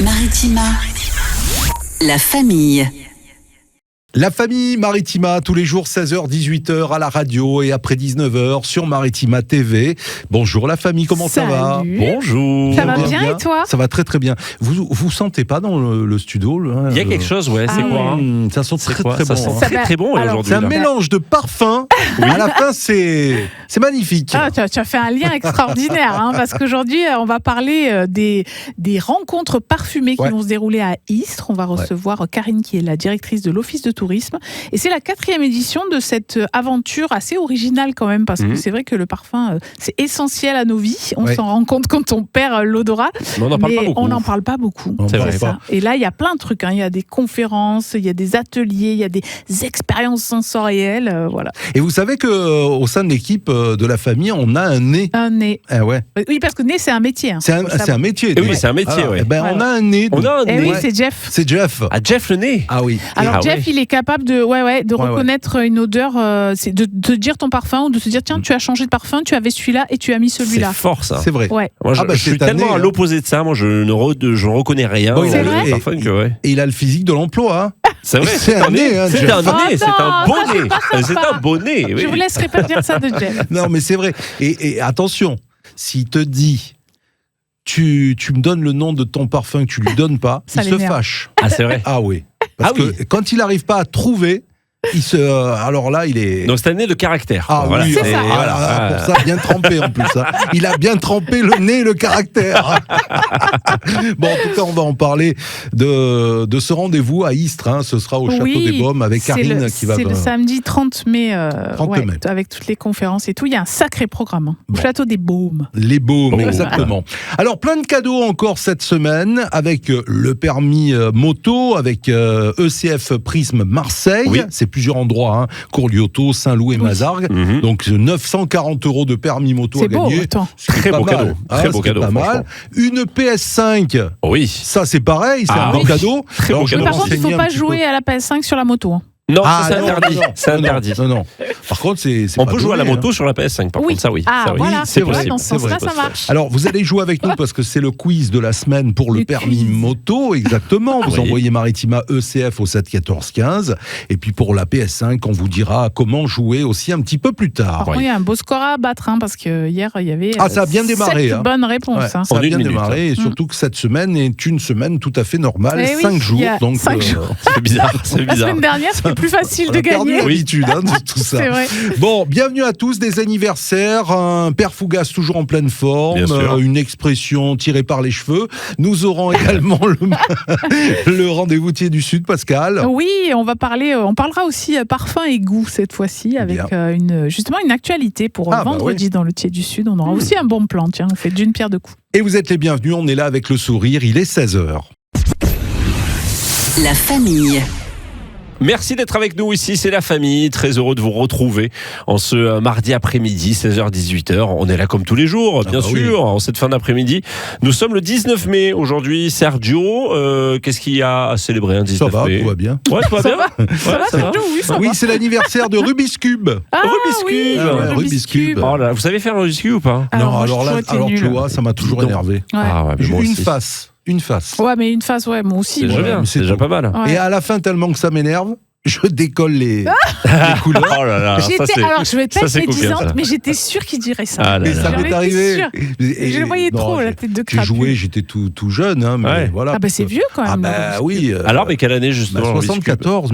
Maritima, la famille. La famille Maritima, tous les jours 16h, 18h à la radio et après 19h sur Maritima TV. Bonjour la famille, comment ça va? Bonjour. Ça va bien et toi? Ça va très très bien. Vous sentez pas dans le studio Il y a quelque chose, ouais, c'est quoi hein? Ça sent très très ça bon. sent très très bon aujourd'hui. C'est un là. mélange de parfums. À la fin, c'est magnifique. Ah, tu as fait un lien extraordinaire, hein, parce qu'aujourd'hui, on va parler des rencontres parfumées qui vont se dérouler à Istres. On va recevoir Karine, qui est la directrice de l'Office de tourisme. Et c'est la 4e édition de cette aventure assez originale quand même, parce que c'est vrai que le parfum, c'est essentiel à nos vies. On s'en rend compte quand on perd l'odorat. Mais on n'en parle pas beaucoup. On n'en parle pas beaucoup. C'est vrai. Ça. Et là, il y a plein de trucs. Hein. Il y a des conférences, il y a des ateliers, il y a des expériences sensorielles. Voilà. Et vous savez qu'au sein de l'équipe de la famille, on a un nez. Un nez. Eh ouais. Oui, parce que nez, c'est un métier. Hein. C'est un métier. Oui, c'est un métier. Alors, on a un nez. On a un nez. Oui, c'est Jeff. C'est Jeff. Ah, Jeff le nez. Ah oui. Alors Jeff, il est capable de reconnaître une odeur, c'est de te dire ton parfum ou de te dire tiens, tu as changé de parfum, tu avais celui-là et tu as mis celui-là. C'est fort ça. C'est vrai. Ouais. Moi, je suis tellement à l'opposé de ça. Moi, je ne reconnais rien. C'est vrai. Et il a le physique de l'emploi. Hein. C'est vrai. C'est un nez. Hein, c'est un nez. C'est un non, bonnet. C'est un bonnet. Je vous laisserai pas dire ça de Jeff. Non, mais c'est vrai. Et attention, s'il te dit tu me donnes le nom de ton parfum que tu lui donnes pas, il se fâche. Ah, c'est vrai. Ah oui. Parce que quand il n'arrive pas à trouver, alors là, il est. Donc c'est un nez de caractère. Ah voilà. C'est ça. Voilà, pour ça, bien trempé en plus. Hein. Il a bien trempé le nez et le caractère. Bon, en tout cas, on va en parler de ce rendez-vous à Istres. Hein. Ce sera au Château des Baumes avec Karine qui va. C'est le samedi 30 mai, 30 mai. Avec toutes les conférences et tout. Il y a un sacré programme. Hein. Au Château des Baumes. Les Baumes, exactement. Alors, plein de cadeaux encore cette semaine avec le permis moto, avec ECF Prisme Marseille. Oui. C'est plusieurs endroits, hein. Courlioto, Saint-Loup et Mazargues. Donc 940 € de permis moto à gagner. Très beau cadeau. Très beau cadeau. Pas mal. Une PS5. Oui. Ça c'est pareil, c'est un bon cadeau. Très beau cadeau. Par contre, il ne faut pas jouer à la PS5 sur la moto. Hein. Non, c'est interdit. C'est interdit. Non. Par contre, on peut jouer à la moto sur la PS5. Par contre, ça oui. Ah voilà, c'est possible. Dans ce sens-là, ça marche. Alors, vous allez jouer avec nous parce que c'est le quiz de la semaine pour le permis moto, exactement. Vous envoyez Maritima ECF au 7 14 15. Et puis pour la PS5, on vous dira comment jouer aussi un petit peu plus tard. Par contre, il y a un beau score à battre, hein, parce que hier, il y avait ça a bien démarré. 7 bonnes réponses. Ça a bien démarré, et surtout que cette semaine est une semaine tout à fait normale. 5 jours. Donc, 5 jours. C'est bizarre. La semaine dernière, c'était plus facile de gagner. L'habitude de tout ça. C'est vrai. Bon, bienvenue à tous, des anniversaires, un père Fougas toujours en pleine forme, une expression tirée par les cheveux. Nous aurons également le rendez-vous du Sud, Pascal. Oui, on parlera aussi parfum et goût cette fois-ci, avec justement une actualité pour vendredi dans le Thiers du Sud. On aura aussi un bon plan, tiens, on fait d'une pierre deux coups. Et vous êtes les bienvenus, on est là avec le sourire, il est 16h. La famille. Merci d'être avec nous ici, c'est la famille. Très heureux de vous retrouver en ce mardi après-midi, 16h-18h. On est là comme tous les jours, bien sûr, en cette fin d'après-midi. Nous sommes le 19 mai aujourd'hui. Sergio, qu'est-ce qu'il y a à célébrer un 19 mai? Tout va bien. Ouais, tout va bien. Oui, c'est l'anniversaire de Rubik's Cube. Rubik's Cube. Oh là, vous savez faire un Rubik's Cube ou pas? Non, alors tu vois, ça m'a toujours énervé. Une face. Ouais, mais une face, moi aussi. C'est déjà pas mal. Et à la fin, tellement que ça m'énerve, je décolle les couleurs. Oh là là, alors, je vais pas être médisante, mais j'étais sûre qu'il dirait ça. Et ça m'est arrivé. Je le voyais trop, la tête de crapule. J'ai joué, j'étais tout jeune, mais voilà. Ah bah c'est vieux quand même. Ah bah oui. Alors, mais quelle année justement? 1974,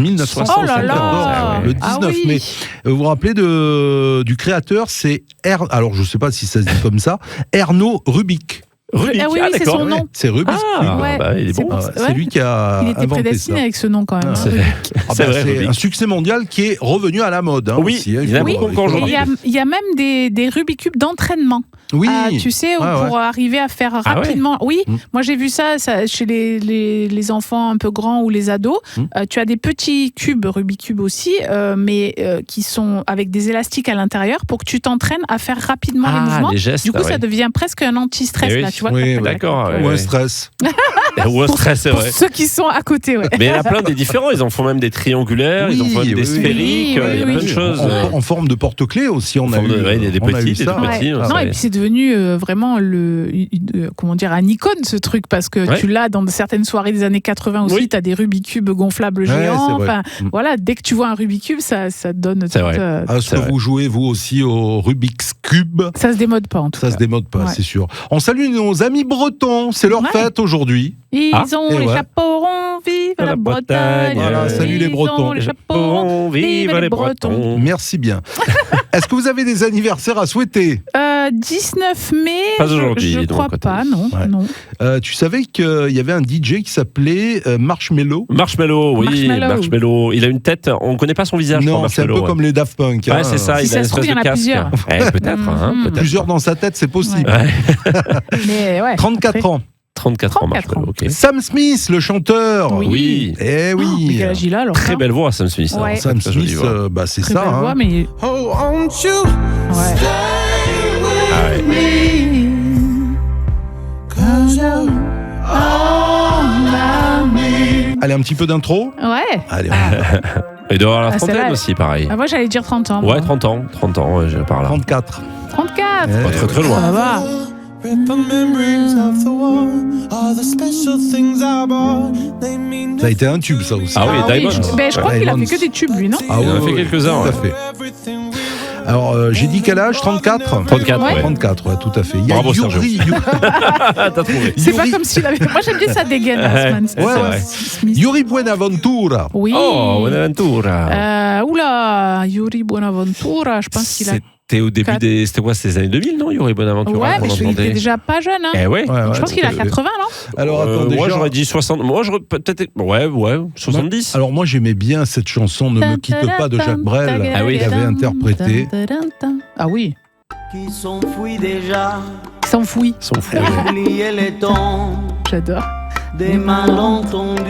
le 19 mai. Vous vous rappelez du créateur, c'est alors je sais pas si ça se dit comme ça, Erno Rubik. Rubik. Ah oui, c'est son nom. C'est Rubik's Cube. Il est bon. C'est lui qui a Il était prédestiné avec ce nom quand même. C'est un succès mondial qui est revenu à la mode. Oui, il y a même des Rubik's Cube d'entraînement. Oui. Tu sais, pour arriver à faire rapidement. Oui, moi j'ai vu ça chez les enfants un peu grands ou les ados. Tu as des petits cubes Rubik's Cube aussi, mais qui sont avec des élastiques à l'intérieur pour que tu t'entraînes à faire rapidement les mouvements. Les gestes, du coup, ça devient presque un anti-stress là, tu vois. Oui, d'accord. Ou un stress. c'est pour vrai. ceux qui sont à côté, ouais. Mais il y en a plein des différents. Ils en font même des triangulaires, ils en font même des sphériques. Il y a plein de choses. En forme de porte-clés aussi, on a eu. Il y a des petits, ça. petits. Non, et puis c'est devenu vraiment un icône ce truc, parce que tu l'as dans certaines soirées des années 80 aussi. T'as des Rubik's Cube gonflables géants. Voilà, dès que tu vois un Rubik's Cube, ça donne. Est-ce que vous jouez vous aussi au Rubik's Cube? Ça se démode pas en tout cas. Ça se démode pas, c'est sûr. On salue nos amis bretons, c'est leur fête aujourd'hui. Ils ont les chapeaux ronds, vive la Bretagne. Voilà, salut les Bretons. Les chapeaux ronds, vive les Bretons. Merci bien. Est-ce que vous avez des anniversaires à souhaiter? 19 mai. Pas aujourd'hui. Je crois pas, non. Tu savais qu'il y avait un DJ qui s'appelait Marshmello? Marshmello. Il a une tête, on ne connaît pas son visage. Non, c'est un peu comme les Daft Punk. Ouais, c'est ça, il a une espèce de casque. Peut-être. Plusieurs dans sa tête, c'est possible. Mais 34 ans. 34 ans, Marshmello, ok. Sam Smith, le chanteur. Oui. Eh oui. Quel âge il a alors? Très belle voix, Sam Smith. Ouais. Sam Smith, c'est très ça. Belle voix, mais... Oh, won't you stay with me? 'Cause you're all I need. Allez, un petit peu d'intro. Ouais. Allez, Et d'avoir la trentaine aussi, pareil. Moi, j'allais dire 30 ans. Ouais, 30 ans, je parle là. 34. 34. Pas très très loin. Ça va. Ça a été un tube, ça aussi. Ah oui, Diamond. Je crois qu'il a fait que des tubes, lui, non? Ah Il en a fait quelques-uns. Tout à fait. Alors, j'ai dit quel âge? 34? 34, ouais. 34, ouais, tout à fait. Il y a Bravo, Sergio. T'as trouvé. C'est pas comme s'il avait... Moi, j'aime bien sa dégaine, Asman. C'est vrai. Yuri Buenaventura. Oui. Oh, Buenaventura. Oula, Yuri Buenaventura, je pense qu'il a... C'était au début des... C'était quoi, ces années 2000, non, Yuri Buenaventura? Ouais, mais il était déjà pas jeune, hein. Eh ouais. Je pense qu'il a 80, non? Alors, attendez, moi, j'aurais dit 60... Moi, j'aurais peut-être... Ouais, 70. Alors, moi, j'aimais bien cette chanson Ne me quitte pas de Jacques Brel. Ah oui. Qui avait interprété. Ah oui. Qui s'enfuit déjà, S'enfouit. oublier les temps, J'adore. des malentendus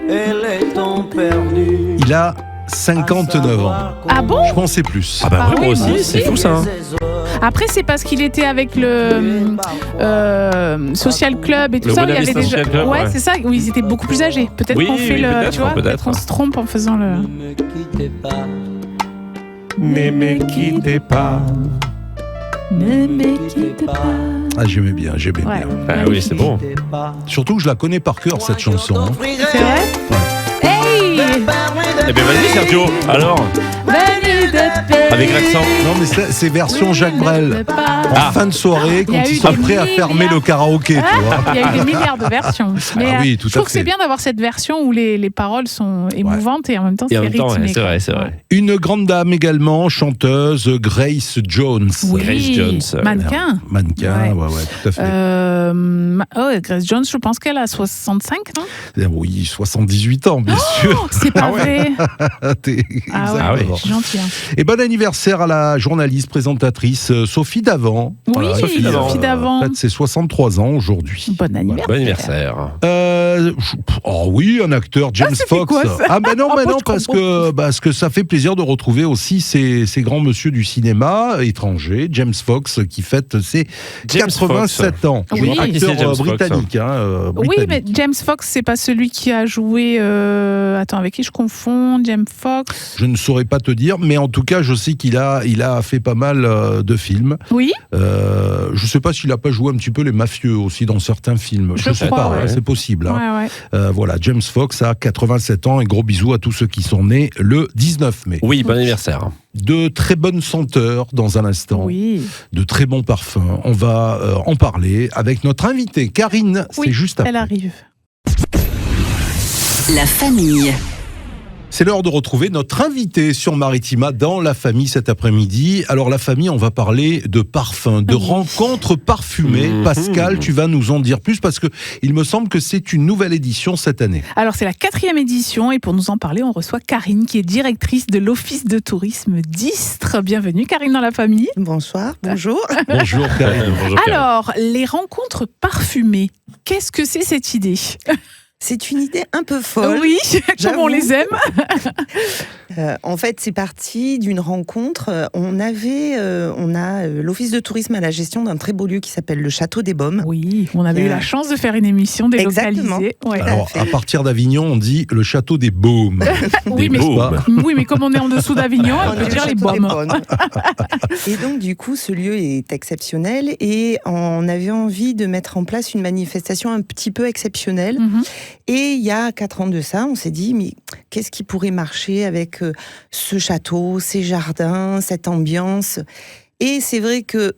et les temps perdus. Il a 59 ans. Ah bon? Je pensais plus. Ah bah Ah oui, moi oui, aussi, moi c'est aussi. fou ça. Après, c'est parce qu'il était avec le Social Club et tout Le ça. Buena Vista Social Club, ouais, ouais. c'est ça, où ils étaient beaucoup plus âgés. Peut-être Oui, qu'on fait oui, le. peut-être, Tu vois, peut-être. on se trompe en faisant le. Ne me quittez pas, Ne me quittez pas. Ne me quitte pas. Ah, j'aimais bien. Ouais. Ah oui, c'est bon. quittez pas. Surtout que je la connais par cœur, cette chanson. hein. C'est vrai? Hey! Eh bien, vas-y, Sergio. Alors, Venu de paix. avec l'accent. Non, mais c'est version Jacques Brel. En Ah. fin de soirée, Il y a quand eu ils sont des prêts à fermer milliards. le karaoké, tu vois. Il y a eu des milliards de versions. Mais oui, tout je à trouve que fait. c'est bien d'avoir cette version où les paroles sont émouvantes et en même temps Et c'est en même temps, rythmé. ouais, c'est vrai, c'est quoi. vrai. Une grande dame également, chanteuse, Grace Jones. Oui, Grace Jones. mannequin. Mannequin, ouais, tout à fait. Grace Jones, je pense qu'elle a 65, non? Oui, 78 ans, bien sûr. C'est pas vrai. Ah ouais, Exactement. c'est gentil. Hein. Et bon anniversaire à la journaliste présentatrice Sophie Davant. Oui, Sophie Davant. Fête ses 63 ans aujourd'hui. Bon anniversaire. Bon anniversaire. Oh oui, un acteur, James ça fait Fox. quoi, ça? Ah ben non, Ah, mais bon, non, je parce que ça fait plaisir de retrouver aussi ces grands monsieur du cinéma étranger, James Fox, qui fête ses James 87 ans. Oui. Ah, qui c'est, Acteur James Fox, britannique. Oui, britannique. mais James Fox, c'est pas celui qui a joué. Attends, avec qui je confonds? James Fox. Je ne saurais pas te dire, mais en tout cas, je sais qu'il a fait pas mal de films. Oui. Je ne sais pas s'il n'a pas joué un petit peu les mafieux aussi dans certains films. Je ne sais crois, pas, ouais. c'est possible. Hein. Ouais. Voilà, James Fox a 87 ans et gros bisous à tous ceux qui sont nés le 19 mai. Oui, bon anniversaire. De très bonnes senteurs dans un instant, Oui. de très bons parfums. On va en parler avec notre invitée, Karine, Oui, c'est juste après. elle arrive. La famille. C'est l'heure de retrouver notre invité sur Maritima dans la famille cet après-midi. Alors la famille, on va parler de parfums, de rencontres parfumées. Pascal, tu vas nous en dire plus parce que il me semble que c'est une nouvelle édition cette année. Alors, c'est la 4e édition et pour nous en parler, on reçoit Karine qui est directrice de l'Office de tourisme d'Istres. Bienvenue Karine dans la famille. Bonsoir, bonjour. Bonjour Karine. Bonjour, Karine. Alors, les rencontres parfumées, qu'est-ce que c'est cette idée? C'est une idée un peu folle. Oui, comme on j'avoue. les aime. En fait, c'est parti d'une rencontre. On a l'Office de tourisme à la gestion d'un très beau lieu qui s'appelle le Château des Baumes. Oui, on avait eu la chance de faire une émission délocalisée. Ouais. Alors, à partir d'Avignon, on dit le Château des Baumes. Oui, mais comme on est en dessous d'Avignon, on peut dire les Baumes. Et donc, du coup, ce lieu est exceptionnel et on avait envie de mettre en place une manifestation un petit peu exceptionnelle. Et il y a 4 ans de ça, on s'est dit, mais qu'est-ce qui pourrait marcher avec ce château, ces jardins, cette ambiance ? Et c'est vrai que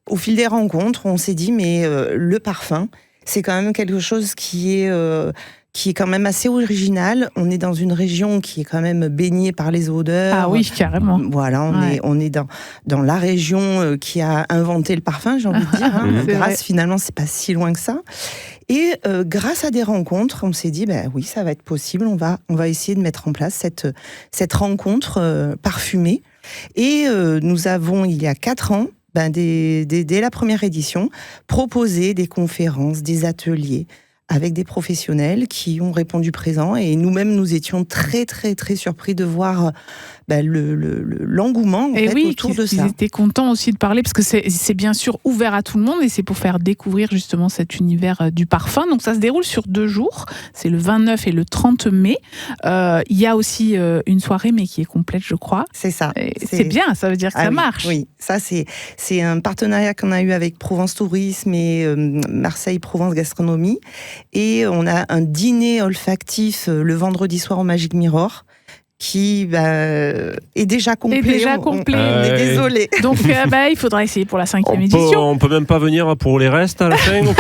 au fil des rencontres, on s'est dit, mais le parfum, c'est quand même quelque chose qui est quand même assez original. On est dans une région qui est quand même baignée par les odeurs. Ah oui, carrément. Voilà, on est dans la région qui a inventé le parfum, j'ai envie de dire. Grasse, finalement, c'est pas si loin que ça. Et grâce à des rencontres, on s'est dit, oui, ça va être possible. On va essayer de mettre en place cette rencontre parfumée. Et nous avons, il y a 4 ans, dès la première édition, proposé des conférences, des ateliers avec des professionnels qui ont répondu présent. Et nous-mêmes, nous étions très, très, très surpris de voir l'engouement autour de ça. Ils étaient contents aussi de parler, parce que c'est bien sûr ouvert à tout le monde, et c'est pour faire découvrir justement cet univers du parfum. Donc ça se déroule sur 2 jours, c'est le 29 et le 30 mai. Il y a aussi une soirée, mais qui est complète, je crois. C'est ça. C'est bien, ça veut dire que ça marche. Oui, ça c'est un partenariat qu'on a eu avec Provence Tourisme et Marseille Provence Gastronomie. Et on a un dîner olfactif le vendredi soir au Magic Mirror, qui est déjà complet. On est désolé. Donc il faudra essayer pour la 5e édition. On peut même pas venir pour les restes à la fin. Non,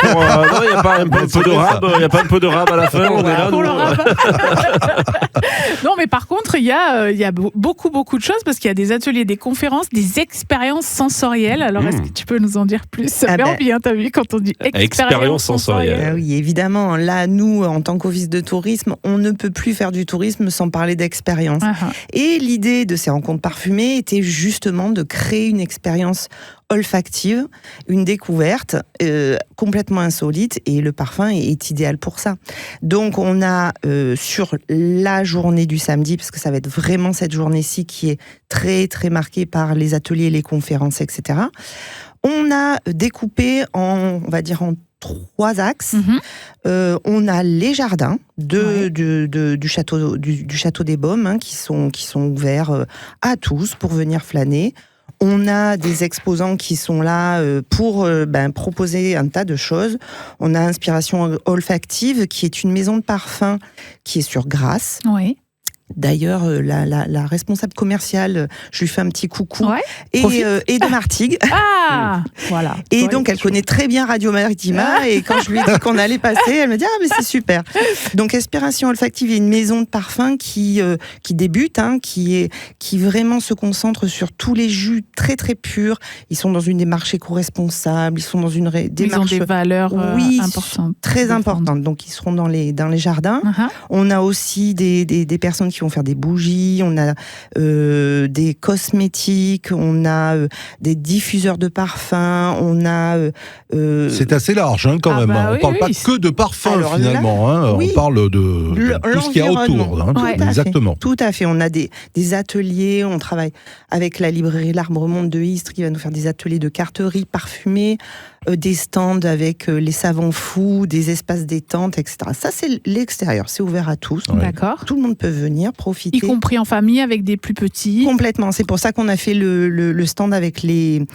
il n'y a pas un peu de rab. Il y a pas un peu de rab à la fin. On est là. Pour le rab. Non, mais par contre, il y a beaucoup de choses, parce qu'il y a des ateliers, des conférences, des expériences sensorielles. Alors, est-ce que tu peux nous en dire plus ? Ça fait envie, t'as vu, quand on dit expérience sensorielle. Oui, évidemment. Là, nous, en tant qu'office de tourisme, on ne peut plus faire du tourisme sans parler d'expérience. Et l'idée de ces rencontres parfumées était justement de créer une expérience olfactive, une découverte complètement insolite, et le parfum est idéal pour ça. Donc on a sur la journée du samedi, parce que ça va être vraiment cette journée-ci qui est très très marquée par les ateliers, les conférences, etc. On a découpé en 3 axes. On a les jardins du château des Baumes, qui sont ouverts à tous pour venir flâner. On a des exposants qui sont là pour proposer un tas de choses. On a Inspiration Olfactive, qui est une maison de parfum qui est sur Grasse. Oui. D'ailleurs, la responsable commerciale, je lui fais un petit coucou, et de Martigues. Ah, voilà. Et donc, elle connaît très bien Radio Maritima, et quand je lui ai dit qu'on allait passer, elle me dit mais c'est super. Donc, Inspiration Olfactive est une maison de parfum qui débute, qui vraiment se concentre sur tous les jus très très purs. Ils sont dans une démarche éco-responsable, ils sont dans une démarche. Ils ont des valeurs importantes, très importantes. Donc, ils seront dans les jardins. On a aussi des personnes qui vont faire des bougies, on a des cosmétiques, on a des diffuseurs de parfums, on a... C'est assez large quand même. On ne parle pas que de parfum finalement. On parle de tout ce qu'il y a autour. Exactement. Tout à fait. On a des ateliers, on travaille avec la librairie L'Arbre Monde de Istres qui va nous faire des ateliers de carterie parfumée, des stands avec les savants fous, des espaces détente, etc. Ça, c'est l'extérieur, c'est ouvert à tous. D'accord. Tout le monde peut venir profiter. Y compris en famille, avec des plus petits. Complètement. C'est pour ça qu'on a fait le stand avec les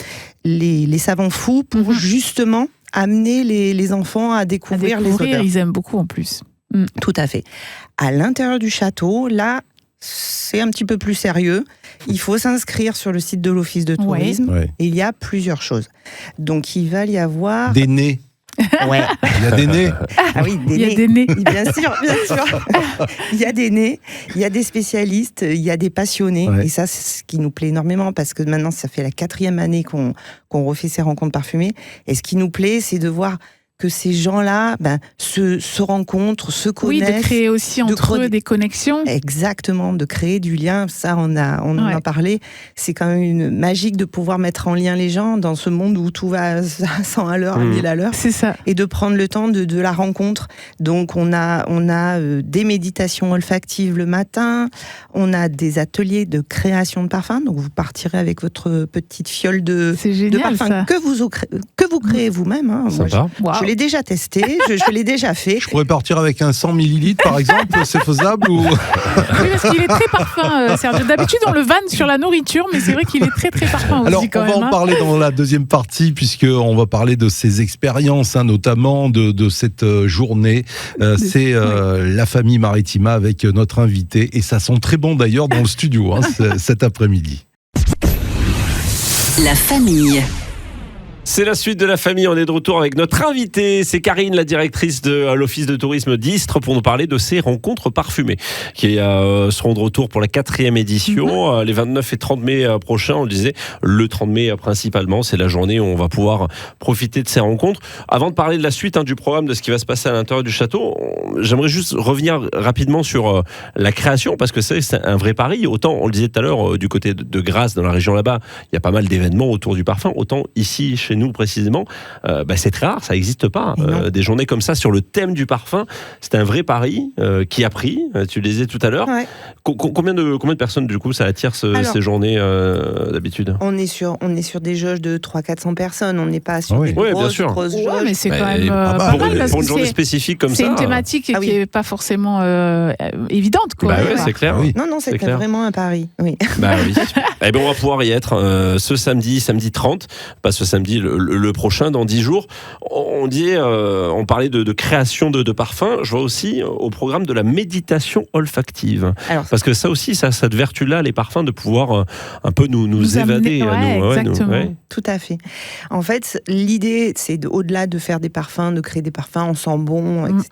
savants fous, pour justement amener les enfants à découvrir les odeurs. Ils aiment beaucoup en plus. Tout à fait. À l'intérieur du château, là, c'est un petit peu plus sérieux. Il faut s'inscrire sur le site de l'Office de tourisme. Et il y a plusieurs choses. Donc, il va y avoir... Des nez. Ouais. Il y a des nez. Ah oui, il y a des nez. Bien sûr. Il y a des nez, il y a des spécialistes, il y a des passionnés. Et ça, c'est ce qui nous plaît énormément, parce que maintenant, ça fait la 4e année qu'on refait ces rencontres parfumées. Et ce qui nous plaît, c'est de voir que ces gens-là se rencontrent, se connaissent. Oui, de créer aussi entre eux des connexions. Exactement, de créer du lien. Ça, on en a parlé. C'est quand même magique de pouvoir mettre en lien les gens dans ce monde où tout va à 100 à l'heure, à 1000 à l'heure. C'est ça. Et de prendre le temps de la rencontre. Donc, on a des méditations olfactives le matin. On a des ateliers de création de parfums. Donc, vous partirez avec votre petite fiole de parfum que vous créez vous-même. Hein. Moi, je l'ai déjà testé, je l'ai déjà fait. Je pourrais partir avec un 100 millilitres, par exemple, c'est faisable ou... Oui, parce qu'il est très parfum, Sergio. D'habitude, on le vanne sur la nourriture, mais c'est vrai qu'il est très, très parfum aussi. Alors, quand on va en parler dans la deuxième partie, puisqu'on va parler de ces expériences, notamment de cette journée. C'est la famille Maritima avec notre invité, et ça sent très bon d'ailleurs dans le studio cet après-midi. La famille. C'est la suite de la famille, on est de retour avec notre invitée, c'est Karine, la directrice de l'Office de tourisme d'Istres, pour nous parler de ces rencontres parfumées qui seront de retour pour la 4e édition, les 29 et 30 mai prochains, on le disait, le 30 mai principalement, c'est la journée où on va pouvoir profiter de ces rencontres. Avant de parler de la suite du programme, de ce qui va se passer à l'intérieur du château, j'aimerais juste revenir rapidement sur la création, parce que c'est un vrai pari, autant on le disait tout à l'heure, du côté de Grasse, dans la région là-bas, il y a pas mal d'événements autour du parfum, autant ici, chez nous précisément, c'est très rare, ça n'existe pas. Des journées comme ça sur le thème du parfum, c'est un vrai pari qui a pris, tu le disais tout à l'heure. Ouais. Combien de personnes du coup ça attire ces journées d'habitude? On est sur des jauges de 300-400 personnes, on n'est pas sur des grosses jauges. Ouais, mais c'est quand même pas mal pour une journée spécifique comme ça. C'est une thématique qui n'est pas forcément évidente. Quoi. C'est clair. Oui. Non, c'était vraiment un pari. Oui. Oui. Et on va pouvoir y être ce samedi 30, pas ce samedi, le prochain, dans 10 jours. On parlait de création de parfums. Je vois aussi au programme de la méditation olfactive. Parce que ça aussi, cette vertu-là, les parfums, de pouvoir un peu nous évader. Exactement. Tout à fait. En fait, l'idée, c'est au-delà de faire des parfums, de créer des parfums, on sent bon, etc.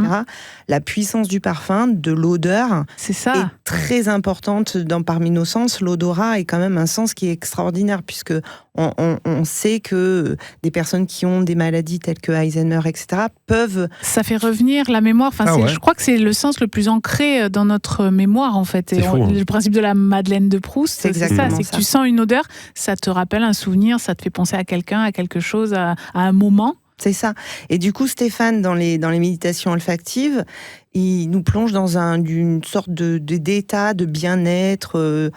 La puissance du parfum, de l'odeur, est très importante parmi nos sens. L'odorat est quand même un sens qui est extraordinaire, puisque on sait que des personnes qui ont des maladies telles que Alzheimer, etc., peuvent... Ça fait revenir la mémoire. Je crois que c'est le sens le plus ancré dans notre mémoire, en fait. Le principe de la Madeleine de Proust, c'est ça. C'est que tu sens une odeur, ça te rappelle un souvenir, ça te fait penser à quelqu'un, à quelque chose, à un moment. C'est ça. Et du coup, Stéphane, dans les méditations olfactives, il nous plonge dans une sorte d'état de bien-être,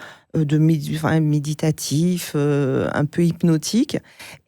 méditatif, un peu hypnotique.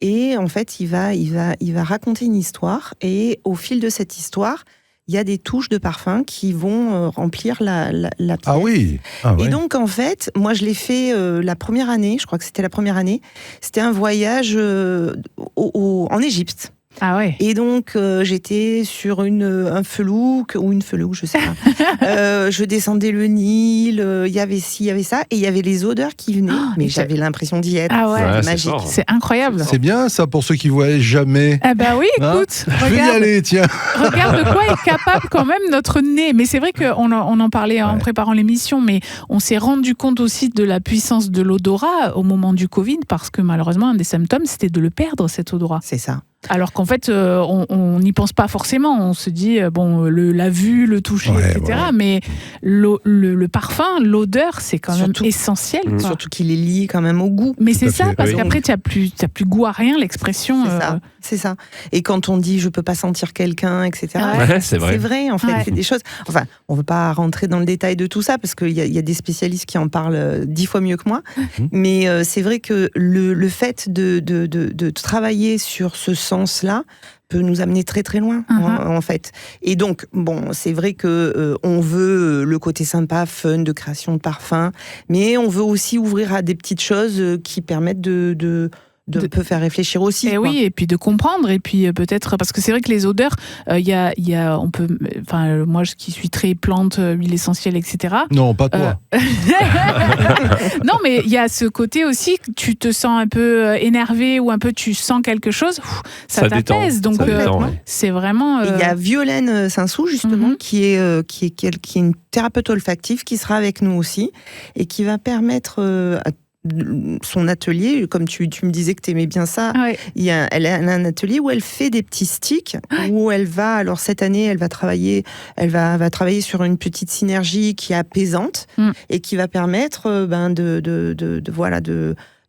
Et en fait, il va raconter une histoire. Et au fil de cette histoire, il y a des touches de parfum qui vont remplir la pièce. Ah oui. Et donc, en fait, moi, je l'ai fait la première année. Je crois que c'était la première année. C'était un voyage en Égypte. Ah ouais. Et donc j'étais sur un felouk ou une felouk, je sais pas. Je descendais le Nil, il y avait ci, il y avait ça, et il y avait les odeurs qui venaient. Mais j'avais l'impression d'y être. Ah ouais, c'est magique. C'est incroyable. C'est bien ça pour ceux qui voyagent jamais. Ah bah oui, écoute, je vais y aller, tiens. Regarde de quoi est capable quand même notre nez. Mais c'est vrai qu'on en parlait en préparant l'émission, mais on s'est rendu compte aussi de la puissance de l'odorat au moment du Covid, parce que malheureusement un des symptômes c'était de le perdre, cet odorat. C'est ça. Alors qu'en fait, on n'y pense pas forcément. On se dit, la vue, le toucher, etc. Mais le parfum, l'odeur, c'est quand même essentiel. Surtout qu'il est lié quand même au goût. Mais c'est ça, parce qu'après, tu n'as plus goût à rien, l'expression. C'est ça. Et quand on dit, je ne peux pas sentir quelqu'un, etc. C'est vrai, en fait. C'est des choses... Enfin, on ne veut pas rentrer dans le détail de tout ça, parce qu'il y a des spécialistes qui en parlent 10 fois mieux que moi. Mais c'est vrai que le fait de travailler sur ce sens-là peut nous amener très très loin, en fait. Et donc, c'est vrai que on veut le côté sympa, fun, de création de parfums, mais on veut aussi ouvrir à des petites choses qui permettent de peut faire réfléchir aussi. Et oui, et puis de comprendre, et puis peut-être, parce que c'est vrai que les odeurs, on peut, moi qui suis très plante, huile essentielle, etc. Non, pas toi. Non, mais il y a ce côté aussi que tu te sens un peu énervé ou un peu tu sens quelque chose, ça t'apaise. Donc c'est vraiment. Il y a Violaine Saint-Sou justement qui est une thérapeute olfactive qui sera avec nous aussi et qui va permettre son atelier, comme tu me disais que tu aimais bien ça, elle a un atelier où elle fait des petits sticks, où elle va, alors cette année, elle va travailler sur une petite synergie qui est apaisante et qui va permettre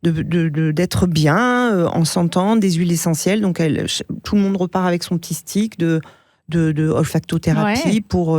d'être bien en sentant des huiles essentielles. Donc tout le monde repart avec son petit stick de olfactothérapie pour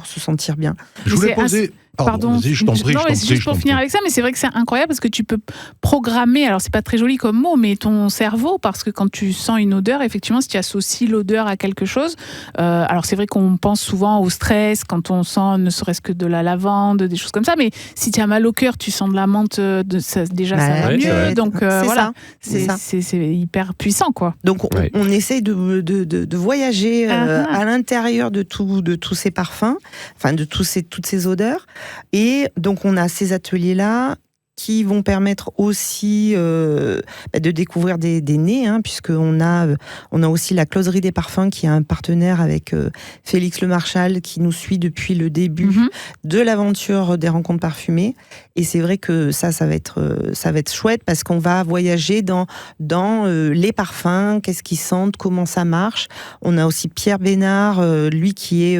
se sentir bien. Je voulais poser... Pardon, vas-y, je t'en prie. Non, c'est juste pour finir avec ça, mais c'est vrai que c'est incroyable parce que tu peux programmer, alors c'est pas très joli comme mot, mais ton cerveau, parce que quand tu sens une odeur, effectivement, si tu associes l'odeur à quelque chose, alors c'est vrai qu'on pense souvent au stress quand on sent ne serait-ce que de la lavande, des choses comme ça, mais si tu as mal au cœur, tu sens de la menthe, ça va mieux. Donc voilà, c'est hyper puissant, quoi. Donc on essaye de voyager à l'intérieur de tous ces parfums, enfin de toutes ces odeurs. Et donc on a ces ateliers-là qui vont permettre aussi de découvrir des nez, puisqu'on a aussi la Closerie des Parfums qui est un partenaire avec Félix Lemarchal qui nous suit depuis le début de l'aventure des rencontres parfumées. Et c'est vrai que ça va être chouette parce qu'on va voyager dans les parfums, qu'est-ce qu'ils sentent, comment ça marche. On a aussi Pierre Bénard, lui qui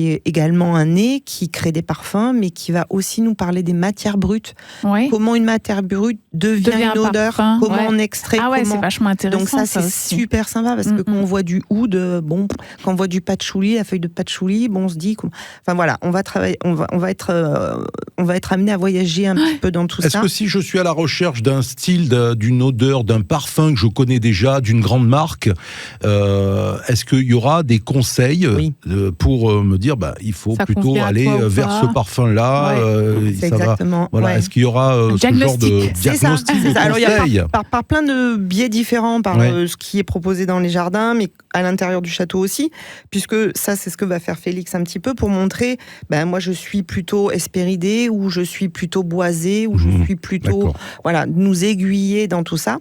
est également un nez, qui crée des parfums, mais qui va aussi nous parler des matières brutes. Ouais. Comment une matière brute devient une odeur, comment on extrait. Ah ouais, c'est vachement intéressant. Donc ça c'est super sympa, parce que quand on voit du oud, quand on voit du patchouli, la feuille de patchouli, on se dit... Enfin voilà, on va travailler, on va être amené à voyager un petit peu dans tout ça. Est-ce que si je suis à la recherche d'un style, d'une odeur, d'un parfum que je connais déjà, d'une grande marque, est-ce qu'il y aura des conseils pour me dire il faut plutôt aller vers ce parfum-là, ça exactement. Voilà. Est-ce qu'il y aura ce genre de diagnostic? C'est ça. Alors il y a par plein de biais différents, par ce qui est proposé dans les jardins, mais à l'intérieur du château aussi, puisque ça c'est ce que va faire Félix un petit peu pour montrer, moi je suis plutôt hespéridée, ou je suis plutôt boisée, ou je suis plutôt nous aiguiller dans tout ça.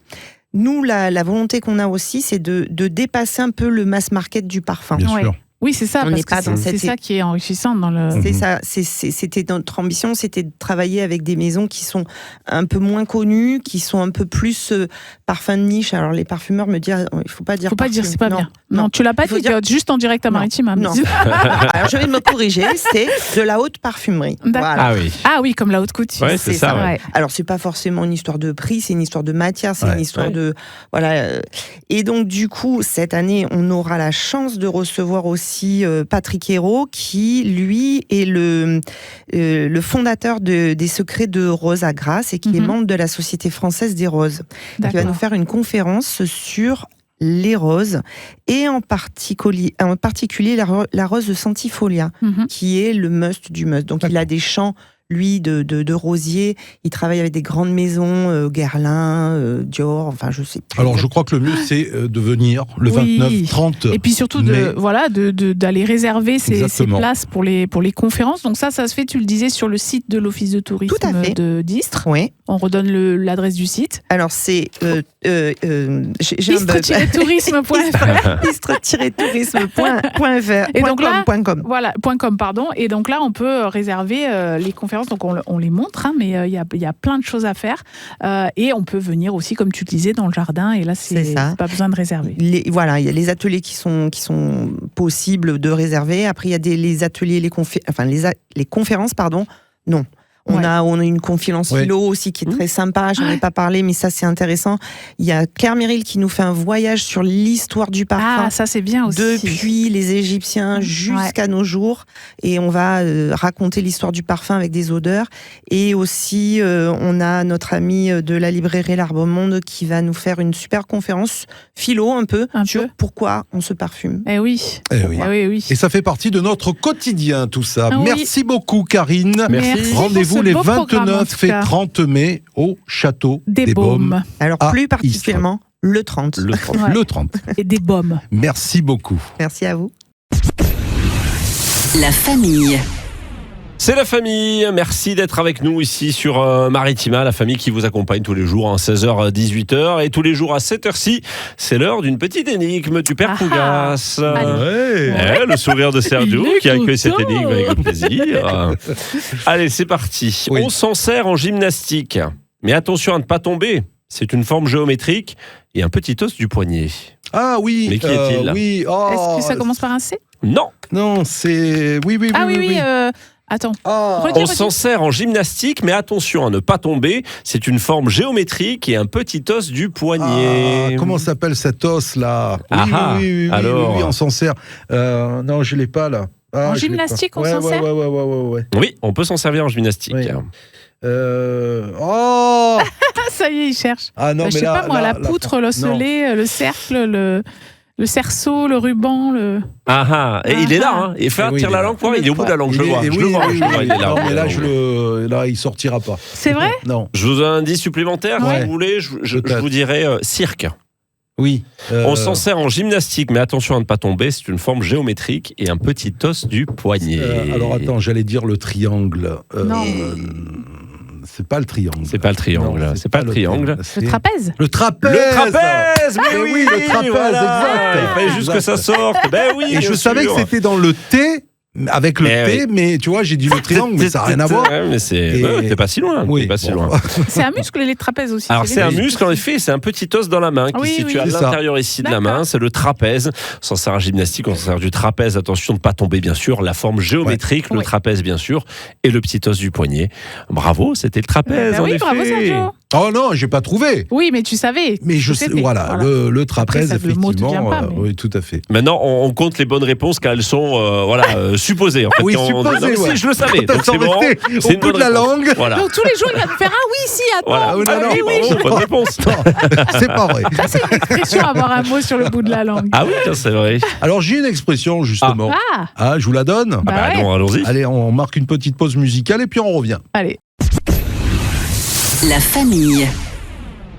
Nous, la volonté qu'on a aussi, c'est de dépasser un peu le mass market du parfum. Bien sûr. Oui, c'est ça, parce que c'est ça qui est enrichissant dans le... C'est ça, c'était notre ambition, c'était de travailler avec des maisons qui sont un peu moins connues, qui sont un peu plus parfums de niche. Alors les parfumeurs me disent, il faut pas dire faut pas dire, c'est pas bien. Non, tu l'as pas dit, juste en direct à Maritime. Non. Alors je vais me corriger, c'est de la haute parfumerie. Voilà. Ah oui, comme la haute couture. Ouais, c'est ça. Ouais. Alors c'est pas forcément une histoire de prix, c'est une histoire de matière, c'est une histoire de... Voilà. Et donc du coup, cette année, on aura la chance de recevoir aussi Patrick Hérault, qui lui est le fondateur des secrets de Rosa Grasse et qui est membre de la Société française des roses. Il va nous faire une conférence sur les roses et en particulier la rose de Centifolia, qui est le must du must. Donc il a des champs, lui, de rosiers. Il travaille avec des grandes maisons, Guerlain, Dior, enfin je sais plus. Alors je crois que le mieux c'est de venir le 29-30. Et puis surtout d'aller réserver ces places pour les conférences. Donc ça se fait, tu le disais, sur le site de l'Office de tourisme d'Istres. Oui. On redonne l'adresse du site. Alors c'est istres-tourisme.fr istres-tourisme.fr et donc là, voilà, .com, pardon. Et donc là, on peut réserver les conférences. Donc on les montre, mais il y a plein de choses à faire. Et on peut venir aussi, comme tu le disais, dans le jardin. Et là, c'est pas besoin de réserver. Il y a les ateliers qui sont possibles de réserver. Après, il y a les ateliers, les conférences, pardon. Non. On a une confidence philo aussi qui est très sympa, j'en ai pas parlé, mais ça c'est intéressant. Il y a Claire Méril qui nous fait un voyage sur l'histoire du parfum. Ah, ça c'est bien aussi. Depuis les Égyptiens jusqu'à nos jours. Et on va raconter l'histoire du parfum avec des odeurs. Et aussi, on a notre ami de la librairie L'Arbre Monde qui va nous faire une super conférence philo sur pourquoi on se parfume. Eh oui. Et ça fait partie de notre quotidien tout ça. Merci beaucoup Karine. Merci. Rendez-vous les 29 et 30 mai au Château des Baumes. Alors plus particulièrement le 30. Le 30. Et des Baumes. Merci beaucoup. Merci à vous. La famille. C'est la famille, merci d'être avec nous ici sur Maritima, la famille qui vous accompagne tous les jours à 16h, 18h et tous les jours à 7h ci, c'est l'heure d'une petite énigme du Père Fougas. Le sourire de Sergio qui accueille cette énigme avec plaisir. Allez, c'est parti. Oui. On s'en sert en gymnastique, mais attention à ne pas tomber, c'est une forme géométrique et un petit os du poignet. Ah oui. Mais qui est-il? Oui. Est-ce que ça commence par un C? Non, c'est... Oui. Attends. On s'en sert en gymnastique, mais attention à ne pas tomber. C'est une forme géométrique et un petit os du poignet. Comment s'appelle cet os là? Oui, on s'en sert. Non, je l'ai pas là. En gymnastique, on s'en sert? Ouais. Oui, on peut s'en servir en gymnastique. Oui. Ça y est, il cherche. Ah non, je sais pas moi, la poutre, l'osselet, le cercle, le cerceau, le ruban, Et il est là, hein. Et tire la langue, il est au bout de la langue, je le vois. Je le vois, il est là. Non, mais là, il sortira pas. C'est vrai? Non. Je vous donne un indice supplémentaire, si vous voulez, je vous dirais cirque. Oui. On s'en sert en gymnastique, mais attention à ne pas tomber, c'est une forme géométrique et un petit os du poignet. Alors attends, j'allais dire le triangle. Non. C'est pas le triangle. C'est pas le triangle. Non, c'est pas le triangle. Le trapèze? Le trapèze. Oui, le trapèze, exact. Il fallait juste que ça sorte. Et je savais que c'était dans le T. Avec le T, mais tu vois, j'ai dit le triangle, mais ça n'a rien à voir. Mais t'es pas si loin. Oui, loin. C'est un muscle, les trapèzes aussi. Alors c'est un muscle, en effet, c'est un petit os dans la main qui se situe à l'intérieur ici de la main. C'est le trapèze. On s'en sert en gymnastique, on s'en sert du trapèze. Attention de ne pas tomber, bien sûr. La forme géométrique, le trapèze, bien sûr, et le petit os du poignet. Bravo, c'était le trapèze, en effet. Bravo, Sergio. Oh non, j'ai pas trouvé. Oui, mais tu savais. Mais je sais, voilà. Le trapèze, après, effectivement. Oui, tout à fait. Maintenant, on compte les bonnes réponses car elles sont supposées. En fait, oui, supposées. Si, je le savais. Donc c'est bon. C'est au bout de la langue. Voilà. Donc tous les jours, il va nous faire attends. Voilà. Bonne réponse. C'est pas vrai. Ça, c'est une expression, avoir un mot sur le bout de la langue. Ah oui, c'est vrai. Alors j'ai une expression justement. Je vous la donne. Allons-y. Allez, on marque une petite pause musicale et puis on revient. Allez. La famille.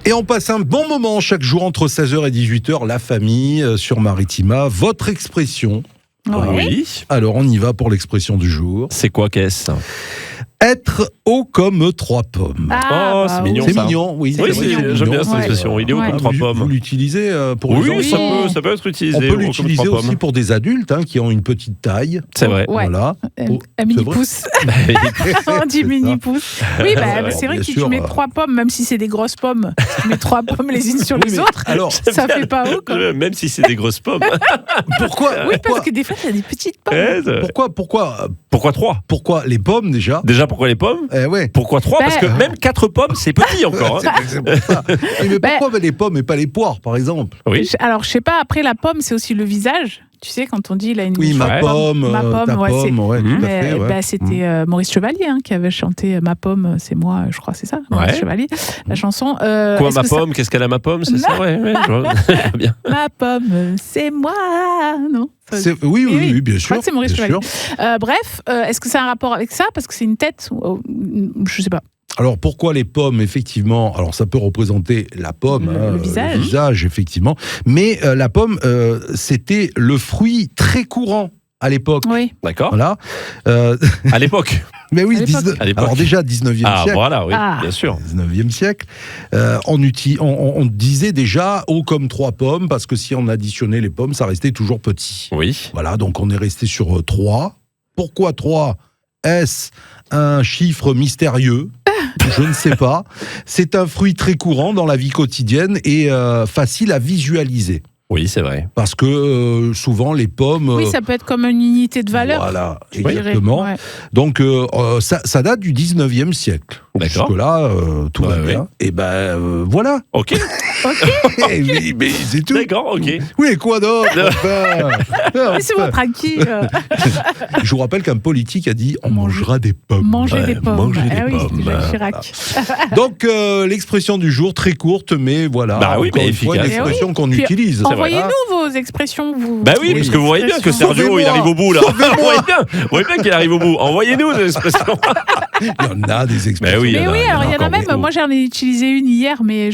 Et on passe un bon moment chaque jour entre 16h et 18h, la famille sur Maritima. Votre expression. Oui. Alors on y va pour l'expression du jour. C'est quoi qu'est-ce? Être haut comme 3 pommes. C'est mignon. C'est ça. mignon, oui. J'aime bien cette expression. Il est haut comme 3 pommes. Vous l'utilisez pour les enfants. ça peut être utilisé. On peut l'utiliser aussi pour des adultes qui ont une petite taille. C'est vrai. Voilà. Un mini-pouce. On dit mini-pouce. Oui, c'est vrai que si tu mets 3 pommes, même si c'est des grosses pommes, tu mets 3 pommes les unes sur les autres, ça fait pas haut. Même si c'est des grosses pommes. Pourquoi? Oui, parce que des fois, tu as des petites pommes. Pourquoi 3? Pourquoi les pommes déjà? Pourquoi les pommes? Ouais. Pourquoi 3? Parce que même 4 pommes, c'est petit encore. C'est pour ça. Mais pourquoi les pommes et pas les poires, par exemple? Oui. Alors, je sais pas, après la pomme, c'est aussi le visage. Tu sais, quand on dit il a une ma pomme, ta pomme, tout à fait. C'était Maurice Chevalier qui avait chanté Ma pomme, c'est moi, je crois, c'est ça, Maurice Chevalier, la chanson. Quoi, ma pomme? Qu'est-ce qu'elle a, ma pomme? C'est ça, je vois bien. Ma pomme, c'est moi, non? Oui, bien sûr. Je crois que c'est Maurice Chevalier. Bref, est-ce que ça a un rapport avec ça? Parce que c'est une tête, je sais pas. Alors pourquoi les pommes, effectivement? Alors ça peut représenter la pomme, le visage, effectivement. Mais la pomme, c'était le fruit très courant à l'époque. Oui. D'accord. Voilà. À l'époque. Mais oui, à l'époque. Alors déjà 19e siècle. Voilà, oui, bien sûr. 19e siècle. On disait déjà haut comme 3 pommes, parce que si on additionnait les pommes, ça restait toujours petit. Oui. Voilà, donc on est resté sur 3. Pourquoi 3? Est-ce un chiffre mystérieux? Je ne sais pas. C'est un fruit très courant dans la vie quotidienne et facile à visualiser. Oui, c'est vrai. Parce que souvent, les pommes... Oui, ça peut être comme une unité de valeur. Voilà, exactement. Ouais. Donc, ça date du 19e siècle. D'accord. Jusque-là, tout va bien. Et voilà. Ok. mais c'est tout. D'accord, ok. Oui, quoi d'autre? Laissez-moi tranquille. Je vous rappelle qu'un politique a dit « on mangera des pommes ». Manger des pommes. Manger des pommes. Jacques Chirac. Donc, l'expression du jour, très courte, mais voilà. Encore une fois, une expression qu'on utilise. Envoyez-nous vos expressions. Oui, parce que vous voyez bien que Sergio, il arrive au bout, là. Vous voyez bien qu'il arrive au bout. Envoyez-nous des expressions. Il y en a des expressions. Mais oui, Mais oui, alors il y en a même. encore Moi, j'en ai utilisé une hier, mais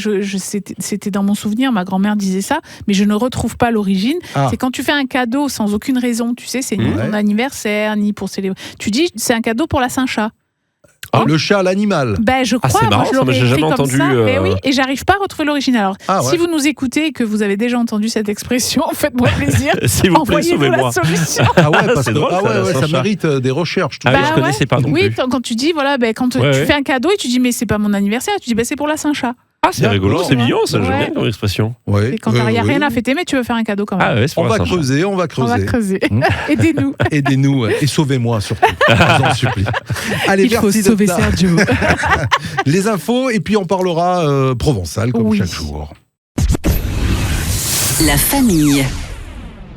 c'était dans mon souvenir. Ma grand-mère disait ça, mais je ne retrouve pas l'origine. C'est quand tu fais un cadeau sans aucune raison. Tu sais, c'est ni ton anniversaire, ni pour célébrer. Tu dis, c'est un cadeau pour la Saint-Chat. Le chat, l'animal. Ben, je crois, c'est marrant, moi, je l'aurais j'ai écrit jamais comme entendu, ça. Mais oui, et j'arrive pas à retrouver l'origine. Alors, si vous nous écoutez et que vous avez déjà entendu cette expression, faites-moi plaisir. S'il vous plaît, envoyez-nous sauvez-moi. la solution. Ah ouais, parce C'est que drôle, ça mérite des recherches. Tout Ah oui, ça. je connaissais pas non Oui, plus. quand tu dis, voilà, quand tu fais un cadeau et tu dis, mais c'est pas mon anniversaire, tu dis, c'est pour la Saint-Chat. Ah, c'est rigolo, c'est mignon, ça, j'aime Ouais. bien comme expression. Ouais. Et quand il n'y a rien à fêter, mais tu veux faire un cadeau quand même. Ah ouais, c'est pour On la va Saint-Jean. creuser. On va creuser. Aidez-nous. Aidez-nous et sauvez-moi surtout. Je vous en supplie. Allez, Il faut merci sauver Docta. Sergio. Les infos et puis on parlera provençal comme chaque jour. La famille.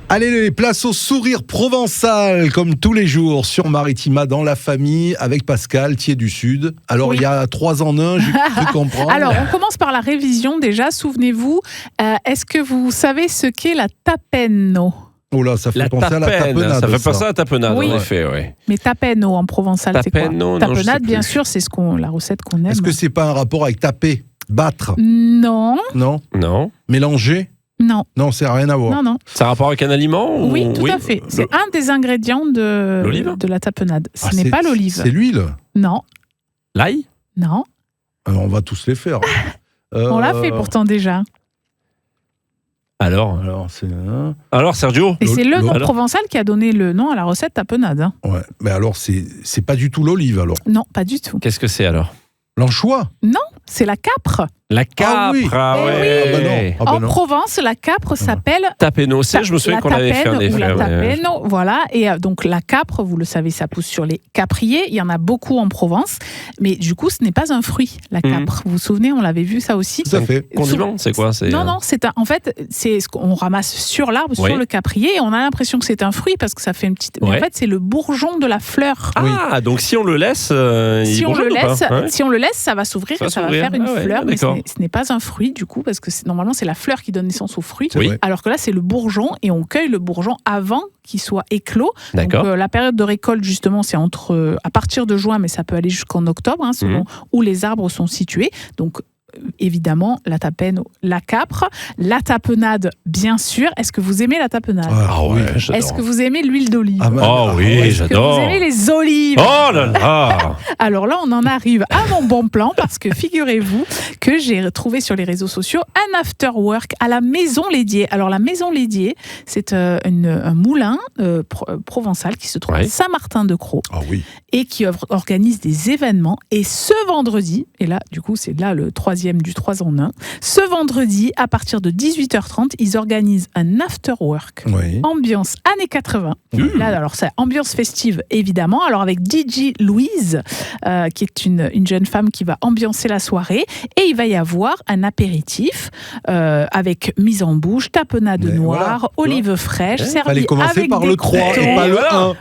Allez, place au sourire provençal, comme tous les jours, sur Maritima, dans la famille, avec Pascal, Thiers du Sud. Alors, il y a 3 en 1, j'ai cru comprendre. Alors, on commence par la révision déjà. Souvenez-vous, est-ce que vous savez ce qu'est la tapeno? Oh là, ça fait penser à la tapenade. Ça fait penser à la tapenade, Oui. en effet, oui. Mais tapeno en provençal, c'est quoi? Tapeno, non, je sais Tapenade, bien plus. sûr, c'est la recette qu'on aime. Est-ce que c'est pas un rapport avec taper, battre? Non, Non. Non. Mélanger? non, Non, ça n'a rien à voir. non. Ça a rapport avec un aliment ou... Oui, tout à fait. C'est un des ingrédients L'olive de la tapenade. Ce Ah, n'est pas l'olive. C'est l'huile. Non, L'ail. non. Alors, on va tous les faire. On l'a fait pourtant déjà. Alors, Sergio. Et c'est le nom alors provençal qui a donné le nom à la recette tapenade. Hein. Ouais, mais alors, c'est pas du tout l'olive, alors. Non, pas du tout. Qu'est-ce que c'est alors? L'anchois? Non, c'est la capre. La capre, Ah oui. ah ouais. Eh Ah bah non. Ah bah en non. Provence, la capre s'appelle Tapeno, je me souviens qu'on avait fait un tapenne ou effet. la ouais. tapeno, voilà. Et donc la capre, vous le savez, ça pousse sur les capriers. Il y en a beaucoup en Provence, mais du coup, ce n'est pas un fruit, la capre. Vous vous souvenez, on l'avait vu ça aussi. Tout à fait. Condiment, c'est quoi? Non, en fait, c'est ce qu'on ramasse sur l'arbre, sur le caprier, et on a l'impression que c'est un fruit parce que ça fait une petite. Mais en fait, c'est le bourgeon de la fleur. Ah, donc si on le laisse, si on le laisse, ça va s'ouvrir et ça va faire une fleur. Mais ce n'est pas un fruit du coup, parce que normalement c'est la fleur qui donne naissance au fruit, alors que là c'est le bourgeon et on cueille le bourgeon avant qu'il soit éclos. Donc la période de récolte justement c'est à partir de juin, mais ça peut aller jusqu'en octobre, selon où les arbres sont situés. Donc évidemment, la tapenne, la capre, la tapenade, bien sûr. Est-ce que vous aimez la tapenade? Ah ouais, j'adore. Est-ce que vous aimez l'huile d'olive? Oh oui, Est-ce que j'adore. vous aimez les olives? Oh là là. Alors là, on en arrive à mon bon plan parce que figurez-vous que j'ai trouvé sur les réseaux sociaux un after work à la Maison Lédier. Alors la Maison Lédier, c'est un moulin provençal qui se trouve à Saint-Martin-de-Crau et qui organise des événements. Et ce vendredi, et là, du coup, c'est là le 3e du 3 en 1, ce vendredi, à partir de 18h30, ils organisent un after work. Ambiance années 80. Là, alors, c'est ambiance festive, évidemment. Alors, avec DJ Louise, qui est une jeune femme qui va ambiancer la soirée. Et il va y avoir un apéritif avec mise en bouche, tapenade noire, olives fraîches, servi avec par des le 3 et pas le 1.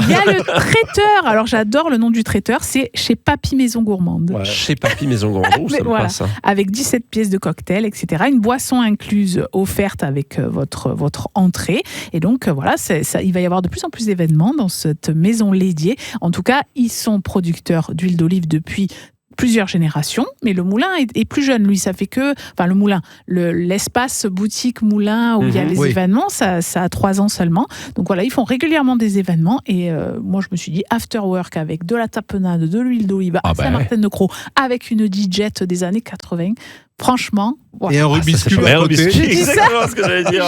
Il y a le traiteur. Alors, j'adore le nom du traiteur. C'est chez Papy Maison Gourmande. Chez Papy Maison Gourmande, ça me passe. Avec 17 pièces de cocktail, etc. Une boisson incluse offerte avec votre entrée. Et donc, voilà, il va y avoir de plus en plus d'événements dans cette maison Lédier. En tout cas, ils sont producteurs d'huile d'olive depuis plusieurs générations, mais le moulin est plus jeune. Lui, ça fait que... Enfin, le moulin, l'espace boutique moulin où il y a les événements, ça a 3 ans seulement. Donc voilà, ils font régulièrement des événements. Et moi, je me suis dit, after work avec de la tapenade, de l'huile d'olive à Saint-Martin-de-Crau, avec une DJ des années 80. Franchement, et un Rubik's Cube à côté. Exactement ce que j'allais dire.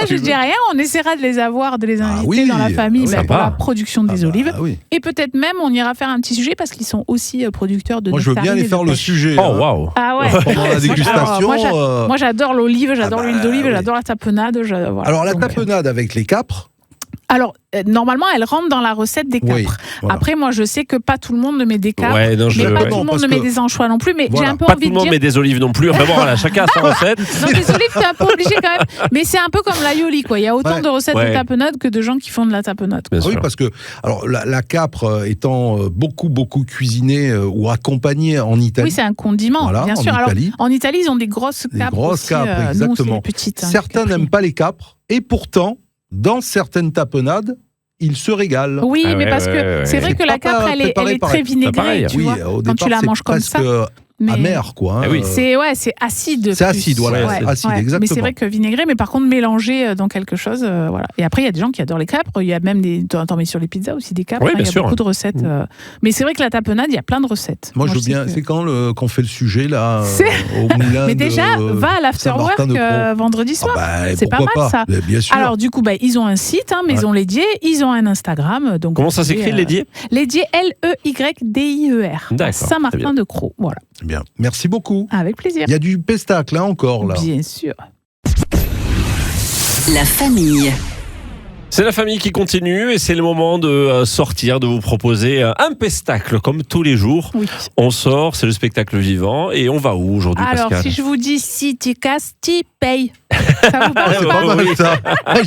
Je dis rien. On essaiera de les avoir, de les inviter dans la famille pour la production des olives. Et peut-être même, on ira faire un petit sujet parce qu'ils sont aussi producteurs de. Moi, je veux bien aller faire le sujet. Oh waouh. Ah ouais. Pendant la dégustation. Moi, j'adore l'olive, j'adore l'huile d'olive, j'adore la tapenade. Voilà. Alors la tapenade avec les capres. Alors, normalement, elle rentre dans la recette des capres. Après, moi, je sais que pas tout le monde ne met des capres, mais pas tout le monde ne met des anchois non plus. Mais j'ai un peu pas envie de dire... Pas tout le monde met des olives non plus. Enfin bon, voilà, chacun a sa recette. Non, des olives, t'es un peu obligé quand même. Mais c'est un peu comme l'aioli, quoi. Il y a autant de recettes de tapenade que de gens qui font de la tapenade. Oui, parce que alors, la capre étant beaucoup cuisinée ou accompagnée en Italie. Oui, c'est un condiment, bien sûr. Alors, en Italie, ils ont des grosses capres. Des grosses capres, exactement. Nous, petites, certains n'aiment pas les capres, et pourtant, dans certaines tapenades, il se régale. Oui, mais parce que c'est vrai que la capre, elle est très vinaigrée, tu vois, au quand départ, tu la manges comme ça. Mais amer, quoi. Ah oui. C'est acide. C'est acide, voilà. Acide, exactement. Mais c'est vrai que vinaigré, mais par contre mélangé dans quelque chose, voilà. Et après, il y a des gens qui adorent les capres. Il y a même t'en mets sur les pizzas aussi des capres. Oui, il y a beaucoup de recettes. Mais c'est vrai que la tapenade, il y a plein de recettes. Moi, je veux bien. C'est quand qu'on fait le sujet là au moulin. Mais déjà, va à l'afterwork vendredi soir. C'est pas mal ça. Bien sûr. Alors du coup, ils ont un site, Maison Laitier. Ils ont un Instagram. Donc comment ça s'écrit, Laitier? Laitier, L-E-Y-D-I-E-R. Saint-Martin-de-Crau. Voilà. Bien. Merci beaucoup. Avec plaisir. Il y a du pestacle encore là. Bien sûr. La famille. C'est la famille qui continue et c'est le moment de sortir, de vous proposer un pestacle comme tous les jours. Oui. On sort, c'est le spectacle vivant et on va où aujourd'hui, Pascal? Alors, si je vous dis si tu casses, tu payes. Ça vous parle c'est pas mal ça.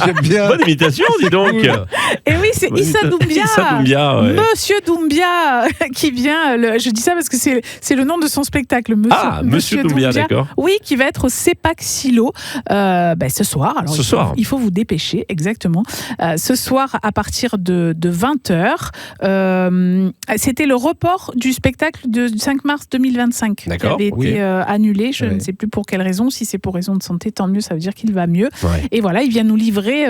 J'aime bien. Bonne imitation, dis donc. Et oui, c'est Issa Doumbia. Issa Doumbia, ouais. Monsieur Doumbia qui vient. Je dis ça parce que c'est le nom de son spectacle. Monsieur Doumbia, d'accord. Oui, qui va être au CEPAC Silo ce soir. Alors, il faut vous dépêcher, exactement. Ce soir, à partir de 20h, c'était le report du spectacle du 5 mars 2025 qui avait été annulé. Je ne sais plus pour quelle raison. Si c'est pour raison de santé, tant mieux, ça veut dire qu'il va mieux. Ouais. Et voilà, il vient nous livrer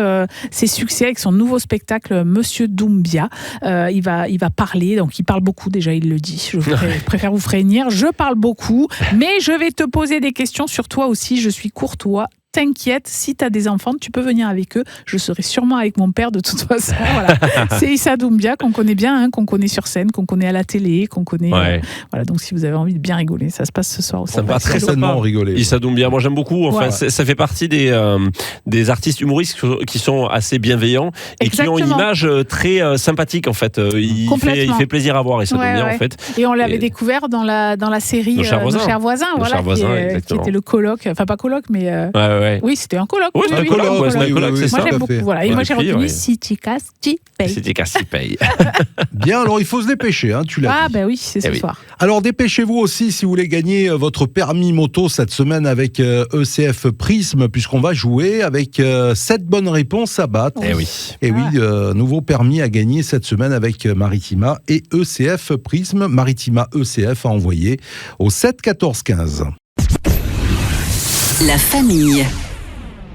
ses succès avec son nouveau spectacle Monsieur Doumbia. Il va parler, donc il parle beaucoup déjà, il le dit. Je préfère vous prévenir, je parle beaucoup, mais je vais te poser des questions sur toi aussi. Je suis courtois. T'inquiète, si tu as des enfants, tu peux venir avec eux. Je serai sûrement avec mon père de toute façon. Voilà. C'est Issa Doumbia qu'on connaît bien, qu'on connaît sur scène, qu'on connaît à la télé, qu'on connaît. Voilà, donc si vous avez envie de bien rigoler, ça se passe ce soir. Ça va très certainement rigoler. Issa Doumbia, moi j'aime beaucoup. Enfin, ça fait partie des artistes humoristes qui sont assez bienveillants et qui ont une image très sympathique en fait. Il fait plaisir à voir Issa Doumbia en fait. Et on l'avait découvert dans la série Nos chers voisins, qui était le coloc, enfin pas coloc, mais. Oui, c'était un colloque. Oui, c'était un colloque, c'est ça. Moi, j'aime beaucoup. Voilà. Et moi, j'ai retenu si tu casses, tu payes. Si tu casses, tu payes. Bien, alors il faut se dépêcher, tu l'as dit. Ben oui, c'est ce soir. Alors dépêchez-vous aussi si vous voulez gagner votre permis moto cette semaine avec ECF Prism, puisqu'on va jouer avec 7 bonnes réponses à battre. Et oui, nouveau permis à gagner cette semaine avec Maritima et ECF Prism. Maritima ECF à envoyer au 7 14 15. La famille.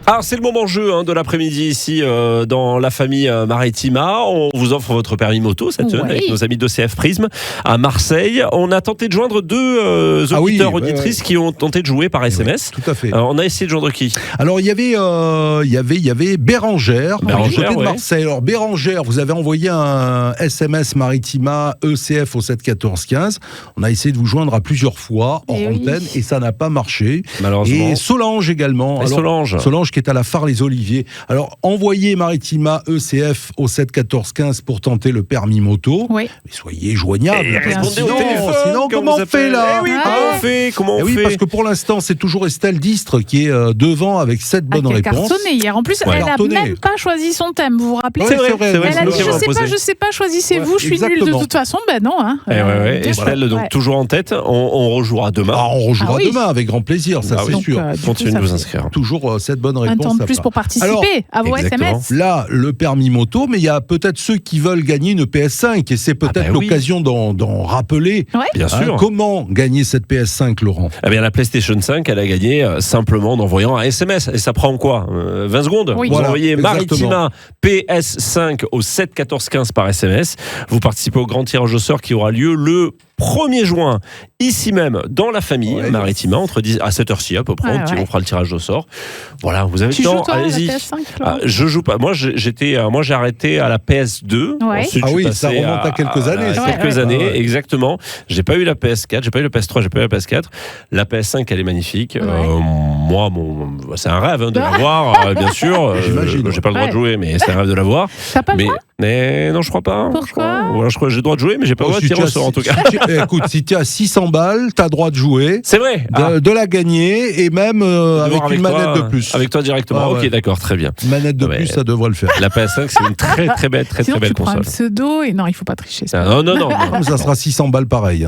Alors c'est le moment jeu de l'après-midi ici dans la famille Maritima. On vous offre votre permis moto cette semaine avec nos amis d'ECF Prism à Marseille. On a tenté de joindre deux auditeurs auditrices qui ont tenté de jouer par SMS. Tout à fait. On a essayé de joindre qui? Alors il y avait Bérangère du côté de Marseille. Alors Bérangère, vous avez envoyé un SMS Maritima ECF au 7 14 15. On a essayé de vous joindre à plusieurs fois en antenne et ça n'a pas marché. Malheureusement. Et Solange également. Solange qui est à la Phare-les-Oliviers. Alors, envoyez Maritima ECF au 7 14 15 pour tenter le permis moto. Mais soyez joignables. Sinon comment on fait là? Comment on fait? Parce que pour l'instant, c'est toujours Estelle Distre qui est devant avec 7 bonnes réponses. Elle a cartonné hier. En plus, elle n'a même pas choisi son thème. Vous vous rappelez? C'est vrai. Elle a dit, je sais pas, choisissez-vous, je suis nulle de toute façon. Ben non. Estelle, donc toujours en tête. On rejouera demain. On rejouera demain avec grand plaisir, ça c'est sûr. Continuez de vous inscrire. Toujours 7 bonnes réponses. Un temps de plus pour participer à vos SMS. Là, le permis moto, mais il y a peut-être ceux qui veulent gagner une PS5 et c'est peut-être l'occasion d'en rappeler. Bien sûr. Comment gagner cette PS5, Laurent? La PlayStation 5, elle a gagné simplement en envoyant un SMS. Et ça prend quoi? 20 secondes. Vous envoyez Maritima PS5 au 7 14 15 par SMS. Vous participez au grand tirage au sort qui aura lieu le 1er juin, ici même, dans la famille Maritima, à cette heure-ci à peu près, on fera le tirage au sort. Voilà, vous avez le temps, allez-y. Je joue pas. Moi, j'ai arrêté à la PS2. Ensuite, ça remonte à quelques années. Quelques années, exactement. J'ai pas eu la PS4, j'ai pas eu la PS3, j'ai pas eu la PS4. La PS5, elle est magnifique. Moi, c'est un rêve de l'avoir, bien sûr. J'imagine. J'ai pas le droit de jouer, mais c'est un rêve de l'avoir. T'as pas le droit? Non, je crois pas. Pourquoi? Je crois que j'ai le droit de jouer, mais j'ai pas le droit de tirer au sort en tout cas. Écoute, si tu as 600 balles, tu as droit de jouer. C'est vrai. De la gagner et même avec une manette de plus. Avec toi directement. Ok, d'accord, très bien. Une manette de plus, ça devrait le faire. La PS5, c'est une très très belle console. Tu prends un pseudo et non, il faut pas tricher. Non. Ça sera 600 balles pareil.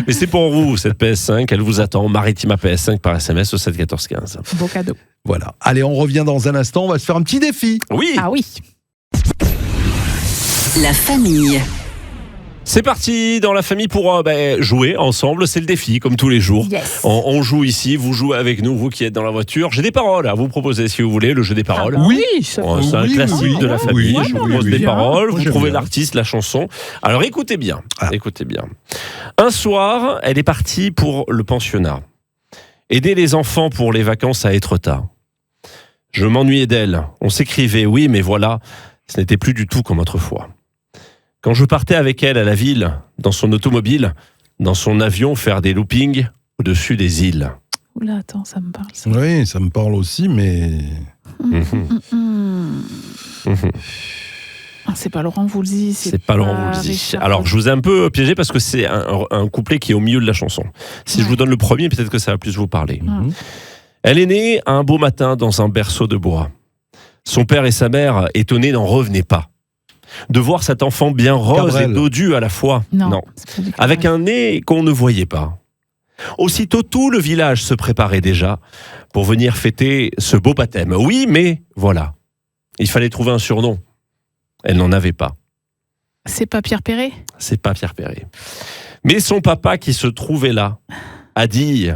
Mais c'est pour vous, cette PS5. Elle vous attend. Maritima PS5 par SMS au 7 14 15. Beau cadeau. Voilà. Allez, on revient dans un instant. On va se faire un petit défi. Oui. Ah oui. La famille. C'est parti dans la famille pour jouer ensemble, c'est le défi comme tous les jours. Yes. On joue ici, vous jouez avec nous, vous qui êtes dans la voiture. J'ai des paroles à vous proposer si vous voulez, le jeu des paroles. Oui, ça C'est un classique de la famille. Oui, Je vous pose des bien. paroles, Moi, vous j'aime trouvez bien. l'artiste, la chanson. Alors écoutez bien, écoutez bien. Un soir, elle est partie pour le pensionnat. Aider les enfants pour les vacances à Étretat. Je m'ennuyais d'elle. On s'écrivait, oui, mais voilà, ce n'était plus du tout comme autrefois. Quand je partais avec elle à la ville, dans son automobile, dans son avion, faire des loopings au-dessus des îles. Oula, attends, ça me parle. Ça. Oui, ça me parle aussi, mais... Ah, c'est pas Laurent Voulzy. C'est pas Laurent Voulzy. Richard. Alors, je vous ai un peu piégé parce que c'est un couplet qui est au milieu de la chanson. Si je vous donne le premier, peut-être que ça va plus vous parler. Elle est née un beau matin dans un berceau de bois. Son père et sa mère, étonnés, n'en revenaient pas. De voir cet enfant bien rose Cabrel. et dodu à la fois. Non. C'est pas du Avec Cabrel. un nez qu'on ne voyait pas. Aussitôt, tout le village se préparait déjà pour venir fêter ce beau baptême. Oui, mais voilà. Il fallait trouver un surnom. Elle n'en avait pas. C'est pas Pierre Perret. C'est pas Pierre Perret. Mais son papa, qui se trouvait là, a dit,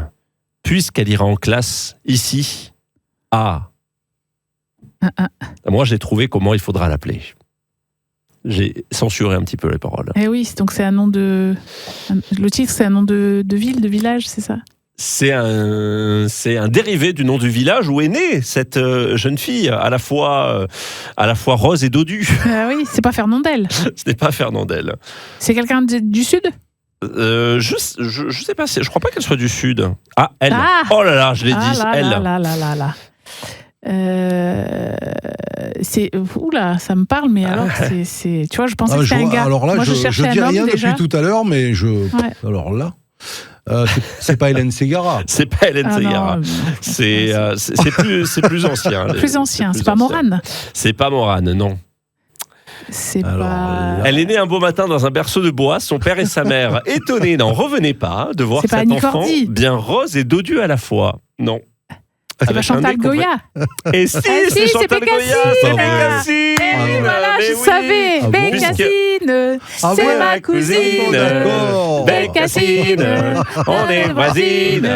puisqu'elle ira en classe ici, moi j'ai trouvé comment il faudra l'appeler. J'ai censuré un petit peu les paroles. Eh oui, donc c'est un nom de. Le titre, c'est un nom de ville, de village, c'est ça? C'est un dérivé du nom du village où est née cette jeune fille, à la fois rose et dodue. Oui, c'est pas Fernandel. Ce n'est pas Fernandel. C'est quelqu'un du Sud? Je sais pas, je crois pas qu'elle soit du Sud. Ah, elle. Ah. Oh là là, je l'ai dit, elle. Là. C'est oula, ça me parle, mais alors c'est tu vois, je pensais que c'était un gars. Alors là, moi, je cherchais dis un homme rien déjà. depuis tout à l'heure, mais alors là, c'est pas Hélène Ségara. C'est pas Hélène Ségara. Non, C'est plus ancien. Plus ancien, c'est pas Morane. C'est pas Morane, non. C'est Alors, pas. Elle est née un beau matin dans un berceau de bois. Son père et sa mère, étonnés, n'en revenaient pas de voir C'est pas cet Annie enfant Cordy. bien rose et dodu à la fois. Non. C'est pas Avec un Chantal nez qu'on Goya. Et si, si, c'est c'est Chantal Goya, Bécassine. c'est Ah ouais. Bécassine. Eh oui, voilà, Mais je oui. savais. Ah bon Bécassine, Ah c'est ouais, ma cousine. D'accord. Bécassine, on est voisines.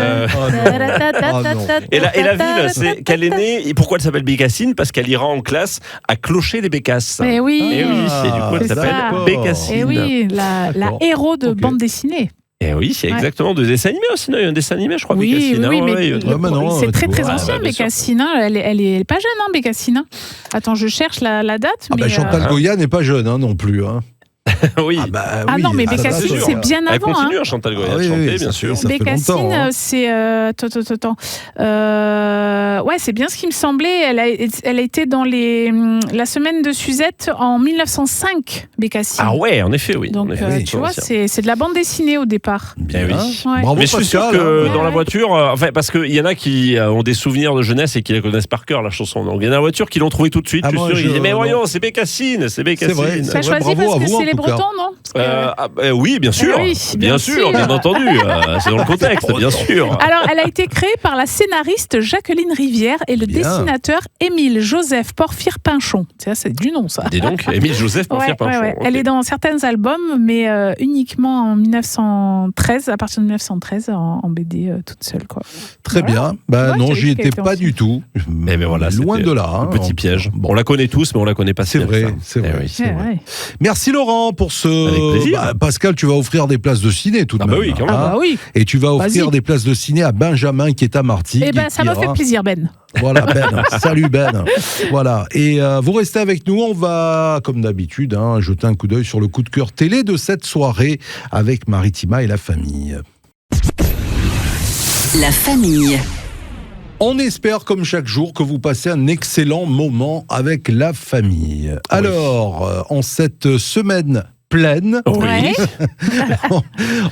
Et la ville, c'est qu'elle est née. Et pourquoi elle s'appelle Bécassine? Parce qu'elle ira en classe à clocher les bécasses. Mais oui. Et oui, c'est du coup elle C'est s'appelle ça. Bécassine. Et oui, la D'accord. héros de Ok. bande dessinée. Et oui, c'est exactement de dessin animé aussi. Non, il y a un dessin animé, je crois. Oui, Bécassine, oui, hein, mais ouais, maintenant, c'est très tu très vois. ancien, Ah, bah, bien sûr. Bécassine. Hein. Elle est pas jeune, hein, Bécassine. Attends, je cherche la date. Ah mais, bah, Chantal Goya n'est pas jeune non plus. Hein. oui. Ah non, mais ça Bécassine, date, c'est hein. bien Elle avant. continue, Hein. hein, Chantal Goya, Ah de oui, chanter, oui, bien ça sûr. fait Bécassine, longtemps, hein. c'est. Attends. Ouais, c'est bien ce qui me semblait. Elle a été dans la semaine de Suzette en 1905, Bécassine. Ah ouais, en effet, oui. Donc, en effet, tu vois, c'est de la bande dessinée au départ. Bien. oui. Ouais. Bravo Mais je suis sûr Pascal. que hein. dans la Ouais. voiture, parce qu'il y en a qui ont des souvenirs de jeunesse et qui la connaissent par cœur, la chanson. Donc il y en a dans la voiture qui l'ont trouvé tout de suite. Ah, Je suis moi, sûr, ils disaient, mais non. voyons, c'est Bécassine, c'est Bécassine. C'est vrai, T'as Ouais, choisi bravo parce à que vous, en c'est les tout cas. Bretons, non? Parce que- Oui, bien sûr. oui, bien sûr, bien entendu. C'est dans le contexte, bien sûr. Alors, elle a été créée par la scénariste Jacqueline Rivière et le Bien. dessinateur Émile Joseph Porphyre Pinchon. C'est du nom, ça. Dis donc, Émile Joseph Porphyre Pinchon. Ouais. Ok. Elle est dans certains albums, mais uniquement en 1913, à partir de 1913, en BD toute seule. Quoi. Très Voilà. bien. Bah Ouais, non, j'ai j'y vu étais quelqu'un pas aussi. du tout. Eh ben voilà, loin c'était de là. Un hein. petit piège. Bon. On la connaît tous, mais on la connaît pas si C'est bien que vrai, ça. c'est vrai. Eh oui. c'est vrai. Ouais. Merci Laurent pour ce. Avec plaisir. Pascal, tu vas offrir des places de ciné tout de Ah même. bah oui, quand même. Ah bah oui. Et tu vas offrir Vas-y. des places de ciné à Benjamin qui est à Martigues. Eh ben, ça et m'a qui fait ira- plaisir, Ben. Voilà Ben. Salut Ben. Voilà. Et vous restez avec nous. On va, comme d'habitude, jeter un coup d'œil sur le coup de cœur télé de cette soirée avec Maritima et la famille. La famille. On espère, comme chaque jour, que vous passez un excellent moment avec la famille. Alors, en cette semaine pleine. Ouais.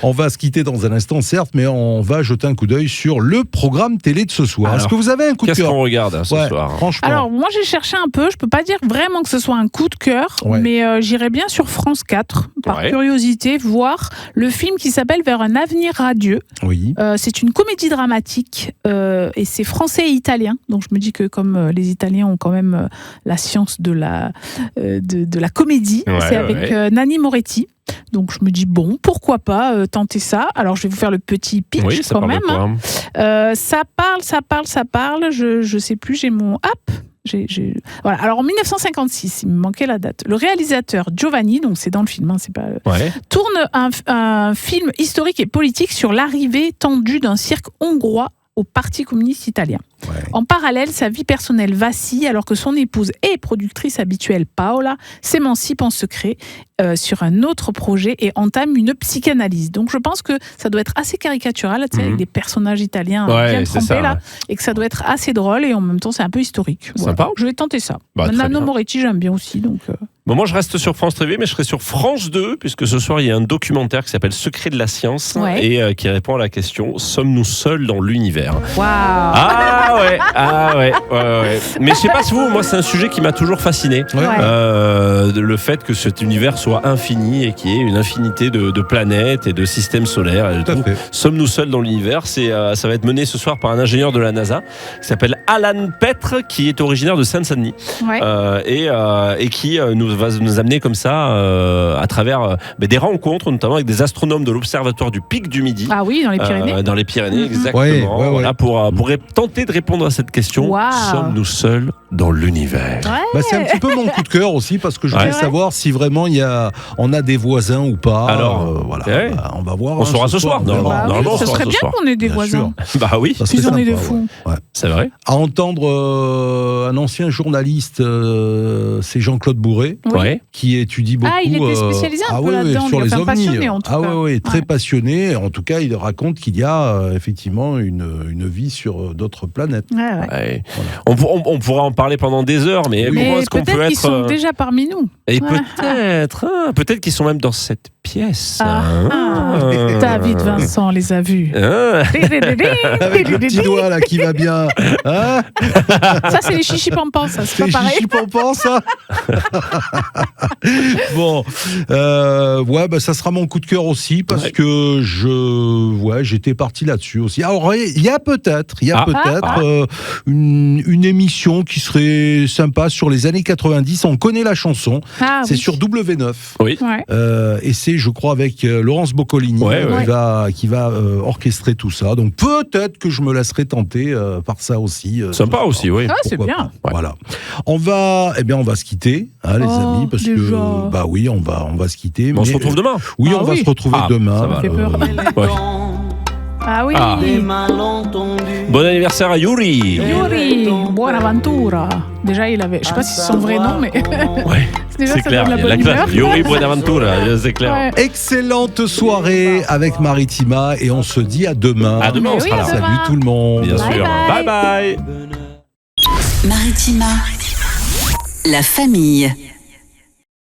On va se quitter dans un instant, certes, mais on va jeter un coup d'œil sur le programme télé de ce soir. Alors, est-ce que vous avez un coup de Qu'est-ce cœur? qu'on regarde ce soir? Franchement. Alors, moi, j'ai cherché un peu. Je peux pas dire vraiment que ce soit un coup de cœur, mais j'irais bien sur France 4, par curiosité, voir le film qui s'appelle Vers un avenir radieux. Oui. C'est une comédie dramatique et c'est français et italien. Donc, je me dis que comme les Italiens ont quand même la science de la comédie, c'est avec Nanni Moretti. Donc je me dis bon, pourquoi pas tenter ça. Alors je vais vous faire le petit pitch quand même. Ça parle. Je sais plus, j'ai mon Voilà. Alors en 1956, il me manquait la date. Le réalisateur Giovanni, donc c'est dans le film, c'est pas tourne un film historique et politique sur l'arrivée tendue d'un cirque hongrois au Parti communiste italien. En parallèle, sa vie personnelle vacille alors que son épouse et productrice habituelle Paola s'émancipe en secret sur un autre projet et entame une psychanalyse. Donc je pense que ça doit être assez caricatural, avec des personnages italiens bien trempés là, et que ça doit être assez drôle et en même temps c'est un peu historique. Sympa. Je vais tenter ça. Nanni Moretti, j'aime bien aussi. Donc, Bon, moi je reste sur France TV, mais je serai sur France 2, puisque ce soir il y a un documentaire qui s'appelle Secret de la science et qui répond à la question: sommes-nous seuls dans l'univers? Ah ouais. Mais je sais pas si vous, moi c'est un sujet qui m'a toujours fasciné. Le fait que cet univers soit infini et qu'il y ait une infinité de planètes et de systèmes solaires et de tout. Sommes-nous seuls dans l'univers? Ça va être mené ce soir par un ingénieur de la NASA qui s'appelle Alan Petre, qui est originaire de Seine-Saint-Denis et qui va nous amener comme ça à travers des rencontres, notamment avec des astronomes de l'Observatoire du Pic du Midi. Ah oui, dans les Pyrénées. Dans les Pyrénées, exactement. Voilà, pour tenter de répondre à cette question. Sommes-nous seuls dans l'univers? C'est un petit peu mon coup de cœur aussi, parce que je voulais savoir si vraiment on a des voisins ou pas. Alors, on va voir. On saura ce soir. Normalement, ce serait bien qu'on ait des voisins. Bah oui. Ils en aient des fous. C'est vrai. À entendre un ancien journaliste, c'est Jean-Claude Bourré, qui étudie beaucoup. Il était spécialisé un peu là-dedans, sur les ovnis. Passionné en tout cas. Très passionné. En tout cas, il raconte qu'il y a effectivement une vie sur d'autres planètes. On pourra en parler pendant des heures, mais comment est-ce qu'on peut être... Peut-être qu'ils sont déjà parmi nous. Et peut-être qu'ils sont même dans cette pièce. David Vincent les a vus. Avec le petit doigt là qui va bien. Ça, c'est les chichi-pampans, ça. C'est pas pareil. Les chichi-pampans, ça. Bon, ça sera mon coup de cœur aussi, parce que j'étais parti là-dessus aussi. Alors, il y a peut-être une émission qui serait sympa sur les années 90. On connaît la chanson. C'est sur W9. Oui. Et c'est, je crois, avec Laurence Boccolini qui va orchestrer tout ça. Donc peut-être que je me laisserai tenter par ça aussi. Sympa aussi, oui. C'est bien. Voilà. On va se quitter, les amis, parce que on va se quitter. Mais on se retrouve demain. Oui, on va se retrouver demain. Ça me fait peur. Bon anniversaire à Yuri. Buonaventura. Déjà, il avait, je sais pas si c'est son vrai nom, mais c'est clair. Yuri Buonaventura, c'est clair. Excellente soirée avec Maritima et on se dit à demain. À demain, on sera là. Salut tout le monde. Bien sûr. Bye bye. Maritima, la famille.